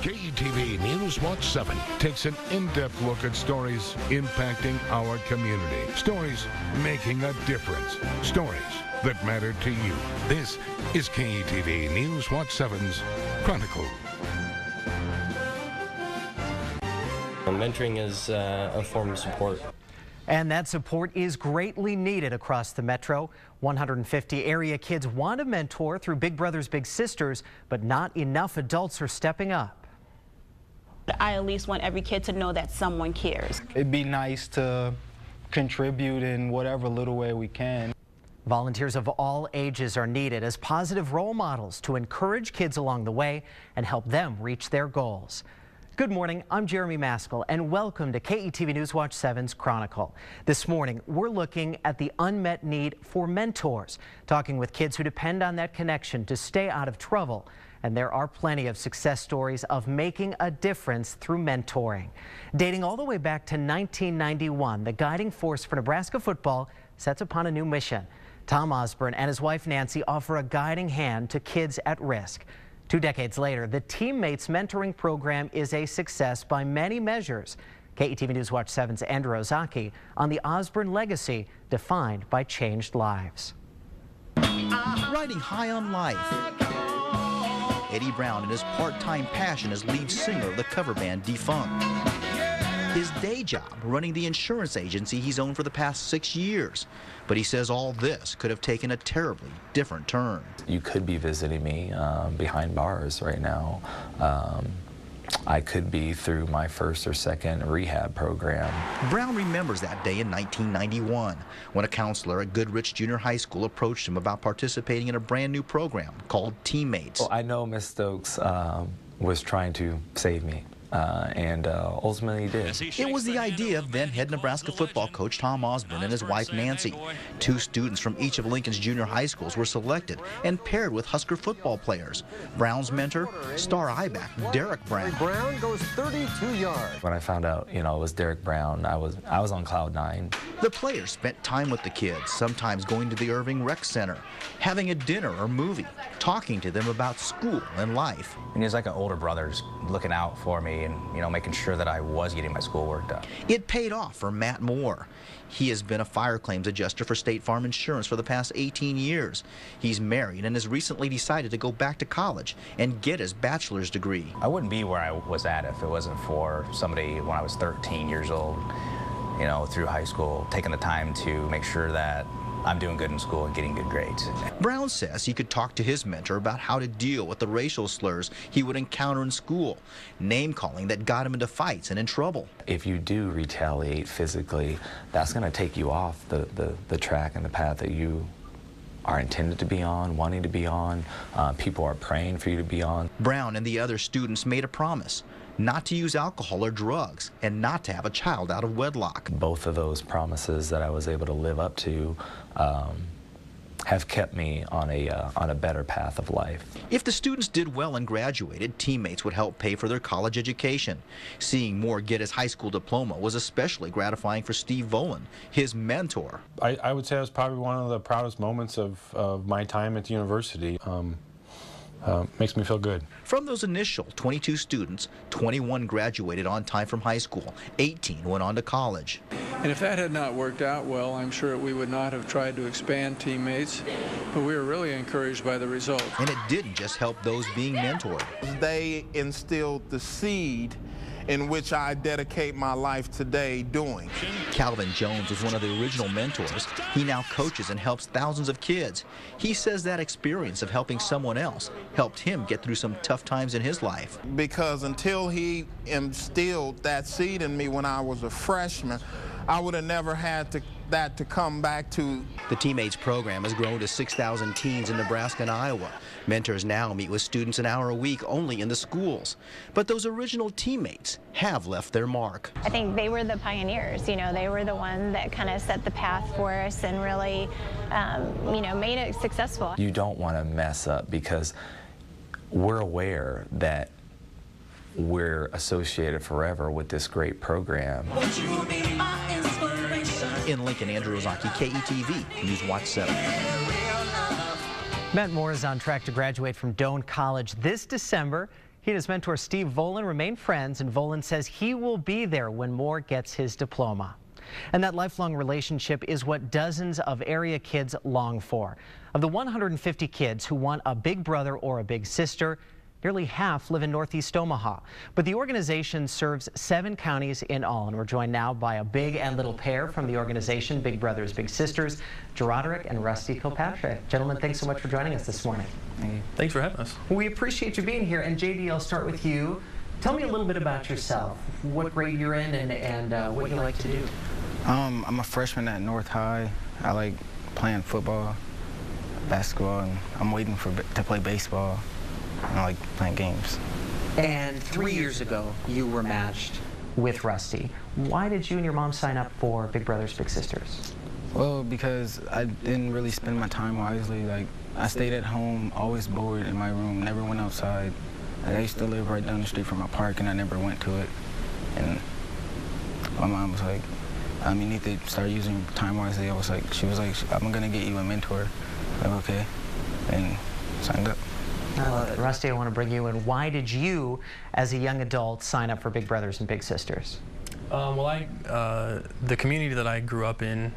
KETV Newswatch 7 takes an in-depth look at stories impacting our community. Stories making a difference. Stories that matter to you. This is KETV Newswatch 7's Chronicle. Mentoring is a form of support. And that support is greatly needed across the metro. 150 area kids want a mentor through Big Brothers Big Sisters, but not enough adults are stepping up. I at least want every kid to know that someone cares. It'd be nice to contribute in whatever little way we can. Volunteers of all ages are needed as positive role models to encourage kids along the way and help them reach their goals. Good morning, I'm Jeremy Maskell, and welcome to KETV Newswatch 7's Chronicle. This morning, we're looking at the unmet need for mentors, talking with kids who depend on that connection to stay out of trouble. And there are plenty of success stories of making a difference through mentoring. Dating all the way back to 1991, the guiding force for Nebraska football sets upon a new mission. Tom Osborne and his wife Nancy offer a guiding hand to kids at risk. 2 decades later, the Teammates Mentoring Program is a success by many measures. KETV Newswatch 7's Andrew Ozaki on the Osborne legacy defined by changed lives. Riding high on life, Eddie Brown and his part-time passion as lead singer of the cover band Defunct. His day job running the insurance agency he's owned for the past 6 years. But he says all this could have taken a terribly different turn. You could be visiting me behind bars right now. I could be through my first or second rehab program. Brown remembers that day in 1991 when a counselor at Goodrich Junior High School approached him about participating in a brand new program called Teammates. Well, I know Miss Stokes was trying to save me. And ultimately did. It was the idea of then head Nebraska football coach Tom Osborne and his wife Nancy. 2 students from each of Lincoln's junior high schools were selected and paired with Husker football players. Brown's mentor, star I-back Derek Brown. Brown goes 32 yards. When I found out, it was Derek Brown, I was on cloud 9. The players spent time with the kids, sometimes going to the Irving Rec Center, having a dinner or movie, talking to them about school and life. And he's like an older brother, just looking out for me and, making sure that I was getting my schoolwork done. It paid off for Matt Moore. He has been a fire claims adjuster for State Farm Insurance for the past 18 years. He's married and has recently decided to go back to college and get his bachelor's degree. I wouldn't be where I was at if it wasn't for somebody when I was 13 years old, through high school, taking the time to make sure that I'm doing good in school and getting good grades. Brown says he could talk to his mentor about how to deal with the racial slurs he would encounter in school, name-calling that got him into fights and in trouble. If you do retaliate physically, that's going to take you off the track and the path that you are intended to be on, wanting to be on, people are praying for you to be on. Brown and the other students made a promise not to use alcohol or drugs and not to have a child out of wedlock. Both of those promises that I was able to live up to have kept me on a better path of life. If the students did well and graduated, Teammates would help pay for their college education. Seeing Moore get his high school diploma was especially gratifying for Steve Volan, his mentor. I would say it was probably one of the proudest moments of my time at the university. Makes me feel good. From those initial 22 students, 21 graduated on time from high school. 18 went on to college. And if that had not worked out well, I'm sure we would not have tried to expand Teammates, but we were really encouraged by the result. And it didn't just help those being mentored. They instilled the seed in which I dedicate my life today doing. Calvin Jones was one of the original mentors. He now coaches and helps thousands of kids. He says that experience of helping someone else helped him get through some tough times in his life. Because until he instilled that seed in me when I was a freshman, I would have never had that to come back to. The Teammates program has grown to 6,000 teens in Nebraska and Iowa. Mentors now meet with students an hour a week only in the schools. But those original teammates have left their mark. I think they were the pioneers. They were the one that kind of set the path for us and really, made it successful. You don't want to mess up because we're aware that we're associated forever with this great program. In Lincoln, Andrew Ozaki, KETV, Newswatch 7. Matt Moore is on track to graduate from Doane College this December. He and his mentor Steve Volan remain friends, and Volan says he will be there when Moore gets his diploma. And that lifelong relationship is what dozens of area kids long for. Of the 150 kids who want a big brother or a big sister, nearly half live in Northeast Omaha. But the organization serves 7 counties in all, and we're joined now by a big and little pair from the organization, Big Brothers Big Sisters, Jarrett and Rusty Kilpatrick. Gentlemen, thanks so much for joining us this morning. Thanks for having us. We appreciate you being here. And JD, I'll start with you. Tell me a little bit about yourself, what grade you're in and what you like to do. I'm a freshman at North High. I like playing football, basketball, and I'm waiting to play baseball. I like playing games. And 3 years ago, you were matched with Rusty. Why did you and your mom sign up for Big Brothers Big Sisters? Well, because I didn't really spend my time wisely. Like, I stayed at home, always bored in my room, never went outside. Like, I used to live right down the street from a park, and I never went to it. And my mom was like, you need to start using your time wisely. She was like, I'm gonna get you a mentor. I'm like, okay, and signed up. I love it. Rusty, I want to bring you in. Why did you, as a young adult, sign up for Big Brothers and Big Sisters? The community that I grew up in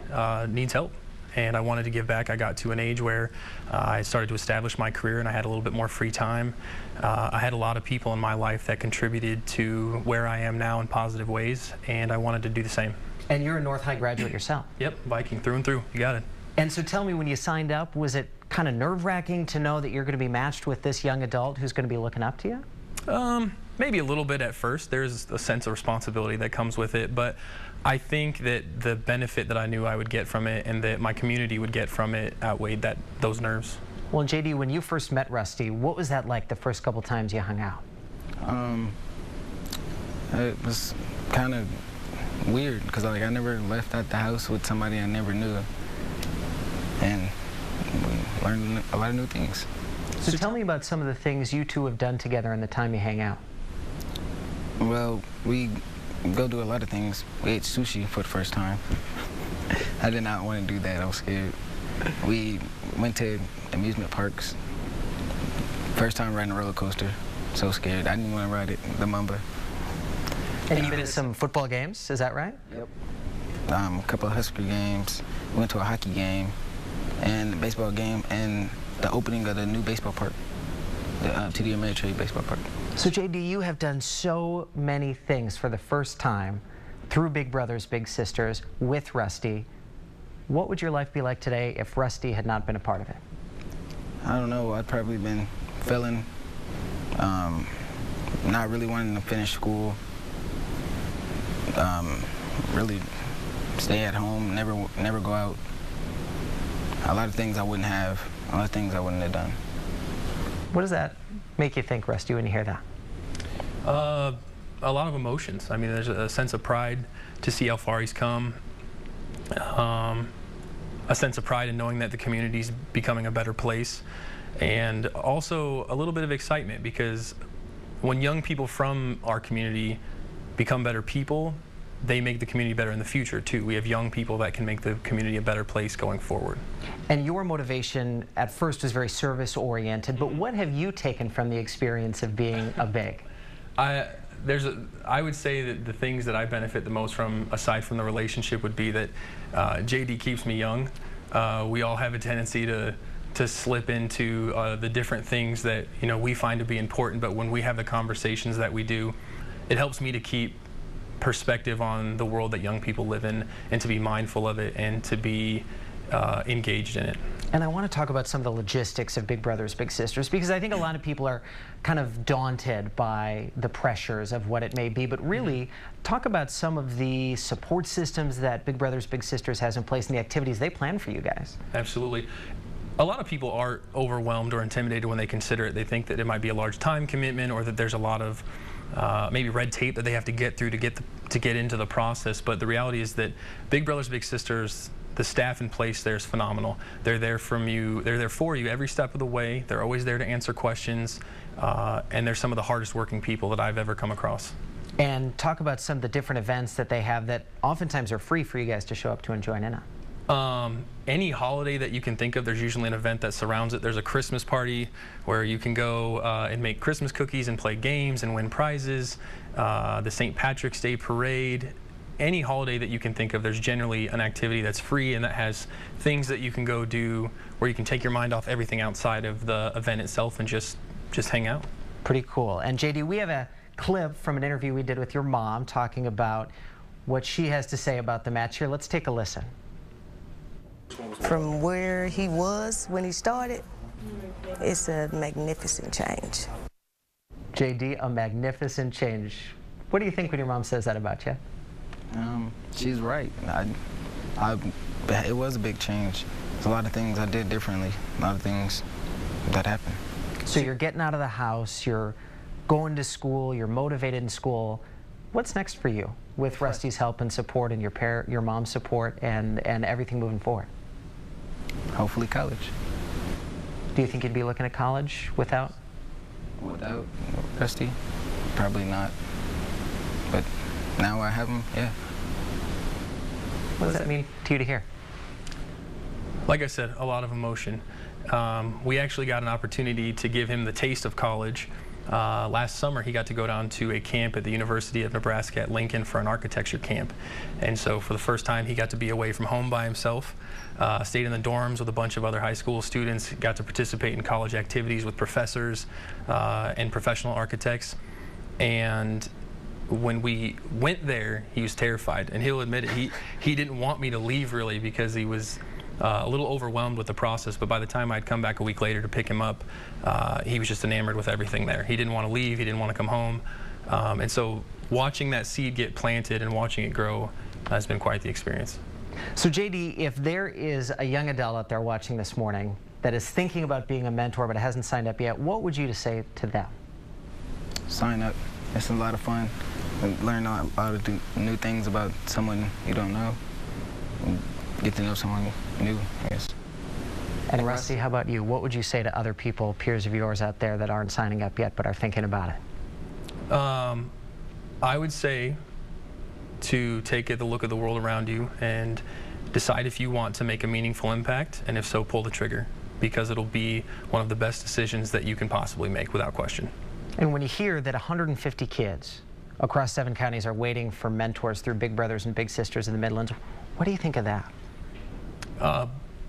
needs help, and I wanted to give back. I got to an age where I started to establish my career, and I had a little bit more free time. I had a lot of people in my life that contributed to where I am now in positive ways, and I wanted to do the same. And you're a North High graduate yourself. Yep, Viking through and through. You got it. And so tell me, when you signed up, was it kind of nerve-wracking to know that you're going to be matched with this young adult who's going to be looking up to you? Maybe a little bit at first. There's a sense of responsibility that comes with it, but I think that the benefit that I knew I would get from it and that my community would get from it outweighed those nerves. Well, JD, when you first met Rusty, what was that like the first couple times you hung out? It was kind of weird because I never left out the house with somebody I never knew, and we learned a lot of new things. So tell me about some of the things you two have done together in the time you hang out. Well, we go do a lot of things. We ate sushi for the first time. I did not want to do that. I was scared. We went to amusement parks. First time riding a roller coaster. So scared. I didn't want to ride it, the Mamba. And you've been to some football games, is that right? Yep. A couple of Husker games. We went to a hockey game and a baseball game and the opening of the new baseball park, the TD Ameritrade baseball park. So JD, you have done so many things for the first time through Big Brothers Big Sisters with Rusty. What would your life be like today if Rusty had not been a part of it? I don't know. I'd probably been failing, not really wanting to finish school, really stay at home, never go out. A lot of things I wouldn't have, a lot of things I wouldn't have done. What does that make you think, Rusty, when you hear that? A lot of emotions. I mean, there's a sense of pride to see how far he's come. A sense of pride in knowing that the community's becoming a better place. And also a little bit of excitement, because when young people from our community become better people, they make the community better in the future too. We have young people that can make the community a better place going forward. And your motivation at first was very service oriented, but what have you taken from the experience of being a Big? I would say that the things that I benefit the most from, aside from the relationship, would be that JD keeps me young. We all have a tendency to slip into the different things that we find to be important, but when we have the conversations that we do, it helps me to keep perspective on the world that young people live in and to be mindful of it and to be engaged in it. And I want to talk about some of the logistics of Big Brothers Big Sisters, because I think a lot of people are kind of daunted by the pressures of what it may be, but really talk about some of the support systems that Big Brothers Big Sisters has in place and the activities they plan for you guys. Absolutely. A lot of people are overwhelmed or intimidated when they consider it. They think that it might be a large time commitment, or that there's a lot of maybe red tape that they have to get through to get into the process. But the reality is that Big Brothers Big Sisters, the staff in place there is phenomenal. They're there for you every step of the way. They're always there to answer questions, and they're some of the hardest working people that I've ever come across. And talk about some of the different events that they have that oftentimes are free for you guys to show up to and join in on. Any holiday that you can think of, there's usually an event that surrounds it. There's a Christmas party where you can go and make Christmas cookies and play games and win prizes. The St. Patrick's Day parade. Any holiday that you can think of, there's generally an activity that's free and that has things that you can go do where you can take your mind off everything outside of the event itself and just hang out. Pretty cool. And JD, we have a clip from an interview we did with your mom talking about what she has to say about the match here. Let's take a listen. From where he was when he started, it's a magnificent change. JD, a magnificent change. What do you think when your mom says that about you? She's right. It was a big change. There's a lot of things I did differently, a lot of things that happened. So you're getting out of the house, you're going to school, you're motivated in school. What's next for you with Rusty's help and support and your mom's support and everything moving forward? Hopefully college. Do you think you'd be looking at college without? Without Rusty? Probably not. But now I have him, yeah. What does that mean to you to hear? Like I said, a lot of emotion. We actually got an opportunity to give him the taste of college. Last summer, he got to go down to a camp at the University of Nebraska at Lincoln for an architecture camp. And so for the first time, he got to be away from home by himself, stayed in the dorms with a bunch of other high school students, got to participate in college activities with professors and professional architects. And when we went there, he was terrified. And he'll admit it, he didn't want me to leave really because he was a little overwhelmed with the process, but by the time I'd come back a week later to pick him up, he was just enamored with everything there. He didn't want to leave, he didn't want to come home. And so watching that seed get planted and watching it grow has been quite the experience. So JD, if there is a young adult out there watching this morning that is thinking about being a mentor but hasn't signed up yet, what would you say to them? Sign up. It's a lot of fun. Learn a lot of new things about someone you don't know. Get to know someone new, I guess. And Rusty, how about you? What would you say to other people, peers of yours out there that aren't signing up yet but are thinking about it? I would say to take a look at the world around you and decide if you want to make a meaningful impact, and if so, pull the trigger, because it'll be one of the best decisions that you can possibly make without question. And when you hear that 150 kids across 7 counties are waiting for mentors through Big Brothers and Big Sisters in the Midlands, what do you think of that?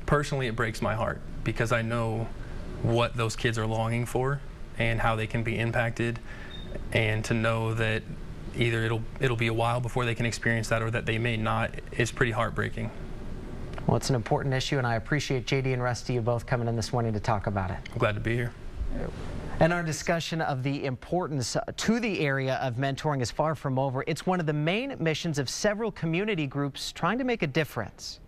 Personally, it breaks my heart because I know what those kids are longing for and how they can be impacted, and to know that either it'll be a while before they can experience that or that they may not, it's pretty heartbreaking. Well, it's an important issue, and I appreciate JD and Rusty, you both coming in this morning to talk about it. I'm glad to be here. And our discussion of the importance to the area of mentoring is far from over. It's one of the main missions of several community groups trying to make a difference.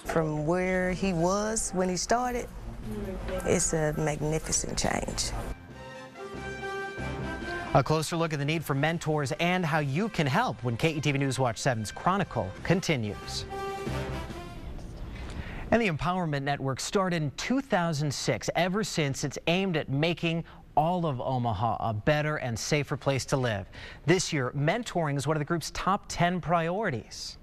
From where he was when he started, it's a magnificent change. A closer look at the need for mentors and how you can help when KETV Newswatch 7's Chronicle continues. And the Empowerment Network started in 2006. Ever since, it's aimed at making all of Omaha a better and safer place to live. This year, mentoring is one of the group's top 10 priorities.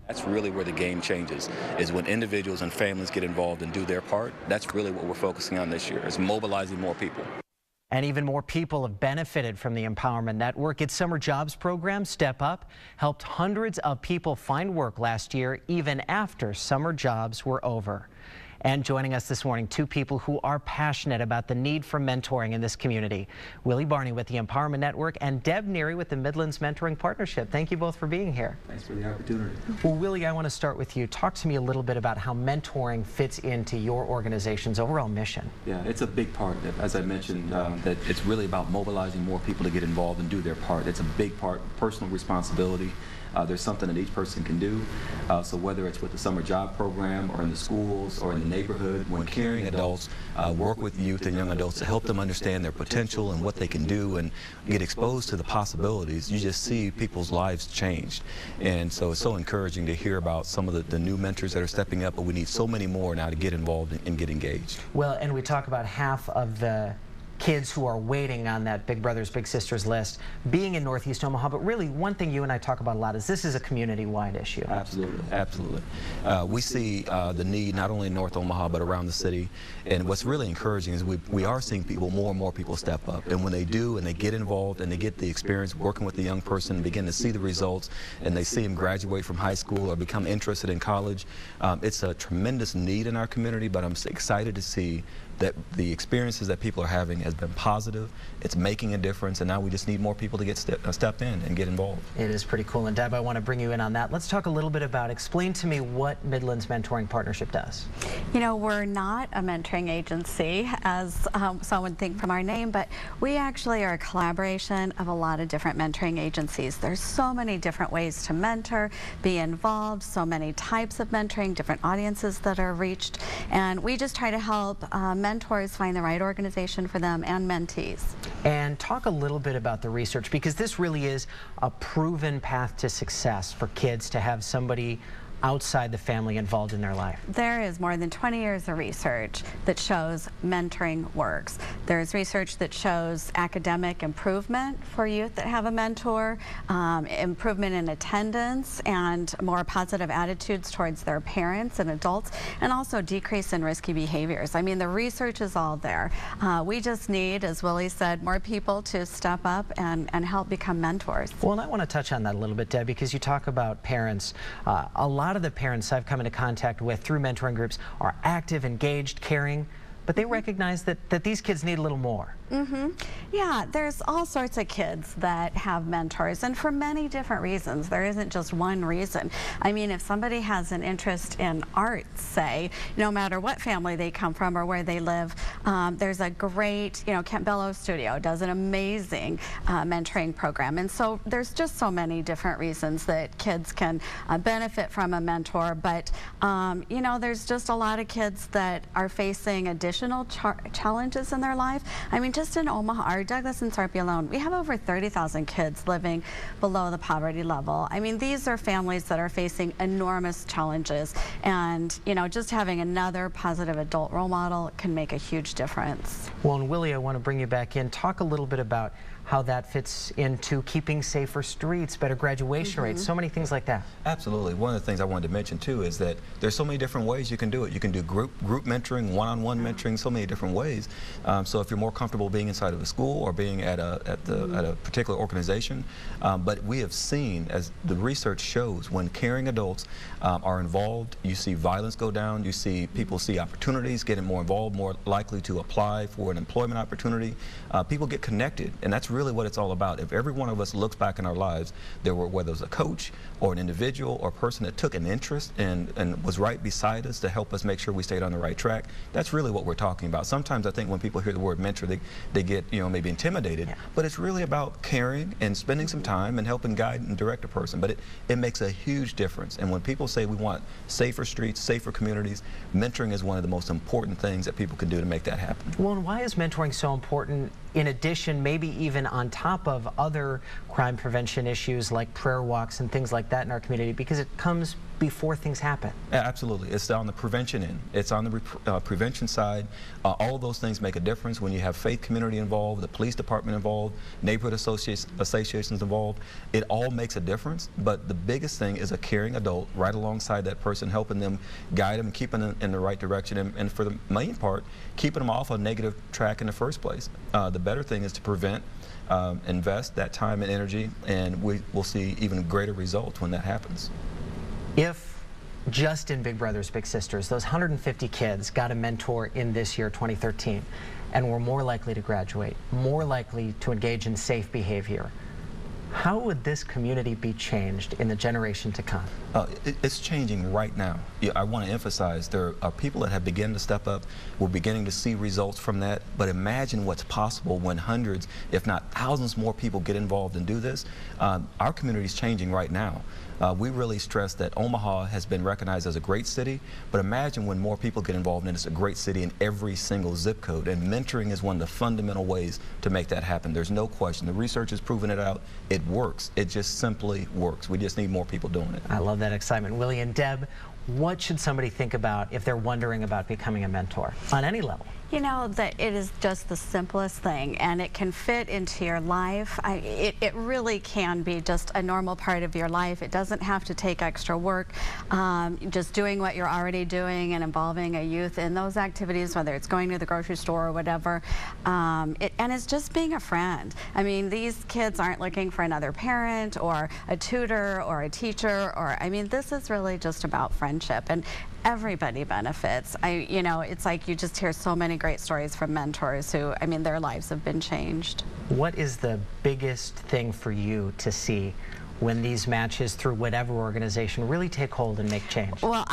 That's really where the game changes, is when individuals and families get involved and do their part. That's really what we're focusing on this year, is mobilizing more people. And even more people have benefited from the Empowerment Network. Its summer jobs program, Step Up, helped hundreds of people find work last year, even after summer jobs were over. And joining us this morning, 2 people who are passionate about the need for mentoring in this community. Willie Barney with the Empowerment Network and Deb Neary with the Midlands Mentoring Partnership. Thank you both for being here. Thanks for the opportunity. Well, Willie, I want to start with you. Talk to me a little bit about how mentoring fits into your organization's overall mission. Yeah, it's a big part, as I mentioned, that it's really about mobilizing more people to get involved and do their part. It's a big part, personal responsibility. There's something that each person can do. So whether it's with the summer job program or in the schools or in the neighborhood, when caring adults work with youth and young adults to help them understand their potential and what they can do and get exposed to the possibilities, you just see people's lives change. And so it's so encouraging to hear about some of the new mentors that are stepping up, but we need so many more now to get involved and get engaged. Well, and we talk about half of the kids who are waiting on that Big Brothers Big Sisters list being in Northeast Omaha, but really one thing you and I talk about a lot is this is a community-wide issue. Absolutely, absolutely. We see the need not only in North Omaha but around the city, and what's really encouraging is we are seeing people, more and more people step up, and when they do and they get involved and they get the experience working with the young person and begin to see the results and they see them graduate from high school or become interested in college, it's a tremendous need in our community, but I'm excited to see that the experiences that people are having has been positive, it's making a difference, and now we just need more people to get step in and get involved. It is pretty cool, and Deb, I want to bring you in on that. Let's talk a little bit about, explain to me what Midlands Mentoring Partnership does. You know, we're not a mentoring agency, as some would think from our name, but we actually are a collaboration of a lot of different mentoring agencies. There's so many different ways to mentor, be involved, so many types of mentoring, different audiences that are reached, and we just try to help mentors find the right organization for them and mentees. And talk a little bit about the research, because this really is a proven path to success for kids to have somebody outside the family involved in their life. There is more than 20 years of research that shows mentoring works. There's research that shows academic improvement for youth that have a mentor, improvement in attendance and more positive attitudes towards their parents and adults, and also decrease in risky behaviors. I mean, the research is all there. We just need, as Willie said, more people to step up and help become mentors. Well, and I want to touch on that a little bit, Deb, because you talk about parents. A lot of the parents I've come into contact with through mentoring groups are active, engaged, caring, but they recognize that these kids need a little more. Yeah, there's all sorts of kids that have mentors, and for many different reasons. There isn't just one reason. I mean, if somebody has an interest in art, say, no matter what family they come from or where they live, there's a great, Kent Bellows Studio does an amazing mentoring program, and so there's just so many different reasons that kids can benefit from a mentor, but there's just a lot of kids that are facing additional challenges in their life. I mean, just in Omaha, or Douglas and Sarpy alone, we have over 30,000 kids living below the poverty level. I mean, these are families that are facing enormous challenges, and just having another positive adult role model can make a huge difference. Well, and Willie, I want to bring you back in. Talk a little bit about how that fits into keeping safer streets, better graduation rates, so many things like that. Absolutely. One of the things I wanted to mention too is that there's so many different ways you can do it. You can do group mentoring, one-on-one mentoring, so many different ways. So if you're more comfortable being inside of a school or being at a particular organization, but we have seen, as the research shows, when caring adults are involved, you see violence go down, you see people see opportunities, getting more involved, more likely to apply for an employment opportunity. People get connected, and that's really what it's all about. If every one of us looks back in our lives, whether it was a coach or an individual or a person that took an interest and was right beside us to help us make sure we stayed on the right track, that's really what we're talking about. Sometimes I think when people hear the word mentor, they get maybe intimidated, but it's really about caring and spending some time and helping guide and direct a person. But it makes a huge difference, and when people say we want safer streets, safer communities, mentoring is one of the most important things that people can do to make that happen. Well, and why is mentoring so important, in addition, maybe even on top of other crime prevention issues like prayer walks and things like that in our community? Because it comes before things happen. Absolutely. It's on the prevention end. It's on the prevention side. All of those things make a difference when you have faith community involved, the police department involved, neighborhood associations involved. It all makes a difference, but the biggest thing is a caring adult right alongside that person, helping them, guide them, keeping them in the right direction, and for the main part, keeping them off a negative track in the first place. The better thing is to prevent, invest that time and energy, and we will see even greater results when that happens. If just in Big Brothers Big Sisters, those 150 kids got a mentor in this year, 2013, and were more likely to graduate, more likely to engage in safe behavior, how would this community be changed in the generation to come? It's changing right now. I want to emphasize there are people that have begun to step up. We're beginning to see results from that. But imagine what's possible when hundreds, if not thousands more people get involved and do this. Our community is changing right now. We really stress that Omaha has been recognized as a great city, but imagine when more people get involved and it's a great city in every single zip code. And mentoring is one of the fundamental ways to make that happen. There's no question. The research has proven it out. It works. It just simply works. We just need more people doing it. I love that excitement. Willie and Deb, what should somebody think about if they're wondering about becoming a mentor on any level? You know, that it is just the simplest thing, and it can fit into your life. It really can be just a normal part of your life. It doesn't have to take extra work. Just doing what you're already doing and involving a youth in those activities, whether it's going to the grocery store or whatever. And it's just being a friend. I mean, these kids aren't looking for another parent or a tutor or a teacher, or, I mean, this is really just about friendship, and everybody benefits. You know, it's like you just hear so many great stories from mentors who, I mean, their lives have been changed. What is the biggest thing for you to see when these matches through whatever organization really take hold and make change? Well,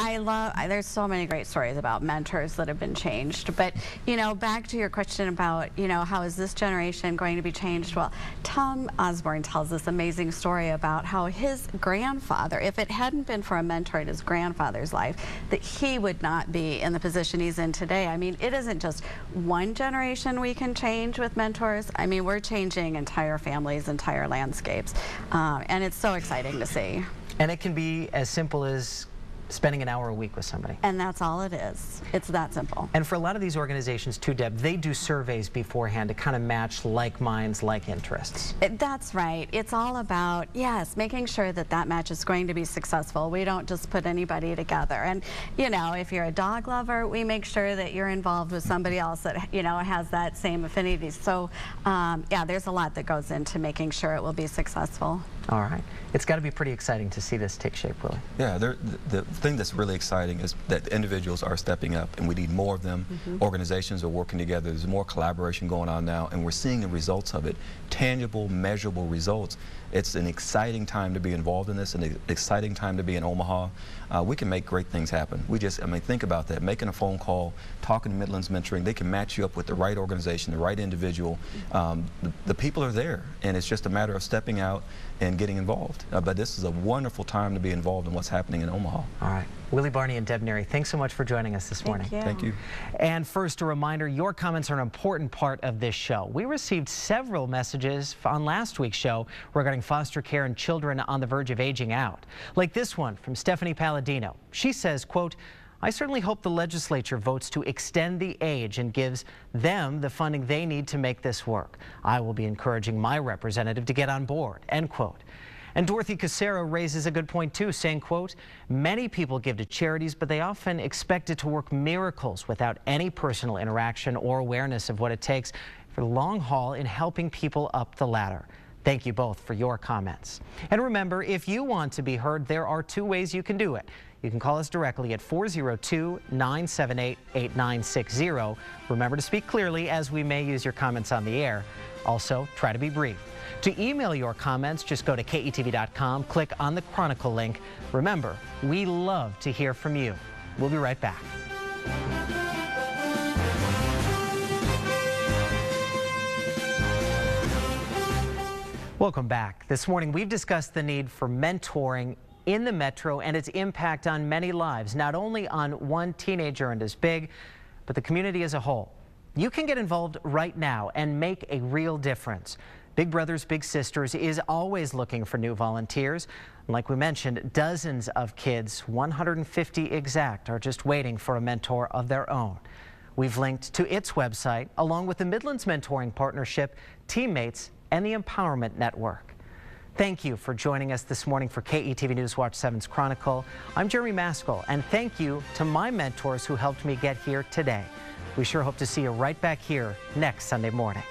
there's so many great stories about mentors that have been changed, but, you know, back to your question about, you know, how is this generation going to be changed? Well, Tom Osborne tells this amazing story about how his grandfather, if it hadn't been for a mentor in his grandfather's life, that he would not be in the position he's in today. I mean, it isn't just one generation we can change with mentors. I mean, we're changing entire families, entire landscapes, and it's so exciting to see. And it can be as simple as spending an hour a week with somebody. And that's all it is. It's that simple. And for a lot of these organizations too, Deb, they do surveys beforehand to kind of match like minds, like interests. That's right. It's all about, yes, making sure that that match is going to be successful. We don't just put anybody together. And, you know, if you're a dog lover, we make sure that you're involved with somebody else that, you know, has that same affinity. So, yeah, there's a lot that goes into making sure it will be successful. All right. It's got to be pretty exciting to see this take shape, Willie. Yeah, the thing that's really exciting is that individuals are stepping up, and we need more of them. Organizations are working together. There's more collaboration going on now, and we're seeing the results of it. Tangible, measurable results. It's an exciting time to be involved in this, and an exciting time to be in Omaha. We can make great things happen. I mean, think about that. Making a phone call, talking to Midlands Mentoring, they can match you up with the right organization, the right individual. The people are there, and it's just a matter of stepping out and getting involved. But this is a wonderful time to be involved in what's happening in Omaha. All right. Willie Barney and Deb Neri, thanks so much for joining us this morning. Thank you. And first, a reminder, your comments are an important part of this show. We received several messages on last week's show regarding foster care and children on the verge of aging out. Like this one from Stephanie Palladino. She says, quote, I certainly hope the legislature votes to extend the age and gives them the funding they need to make this work. I will be encouraging my representative to get on board, end quote. And Dorothy Casero raises a good point too, saying, quote, many people give to charities, but they often expect it to work miracles without any personal interaction or awareness of what it takes for the long haul in helping people up the ladder. Thank you both for your comments. And remember, if you want to be heard, there are two ways you can do it. You can call us directly at 402-978-8960. Remember to speak clearly, as we may use your comments on the air. Also, try to be brief. To email your comments, just go to KETV.com, click on the Chronicle link. Remember, we love to hear from you. We'll be right back. Welcome back. This morning, we've discussed the need for mentoring in the Metro and its impact on many lives, not only on one teenager and as big, but the community as a whole. You can get involved right now and make a real difference. Big Brothers Big Sisters is always looking for new volunteers. Like we mentioned, dozens of kids, 150 exact, are just waiting for a mentor of their own. We've linked to its website, along with the Midlands Mentoring Partnership, Teammates, and the Empowerment Network. Thank you for joining us this morning for KETV Newswatch 7's Chronicle. I'm Jeremy Maskell, and thank you to my mentors who helped me get here today. We sure hope to see you right back here next Sunday morning.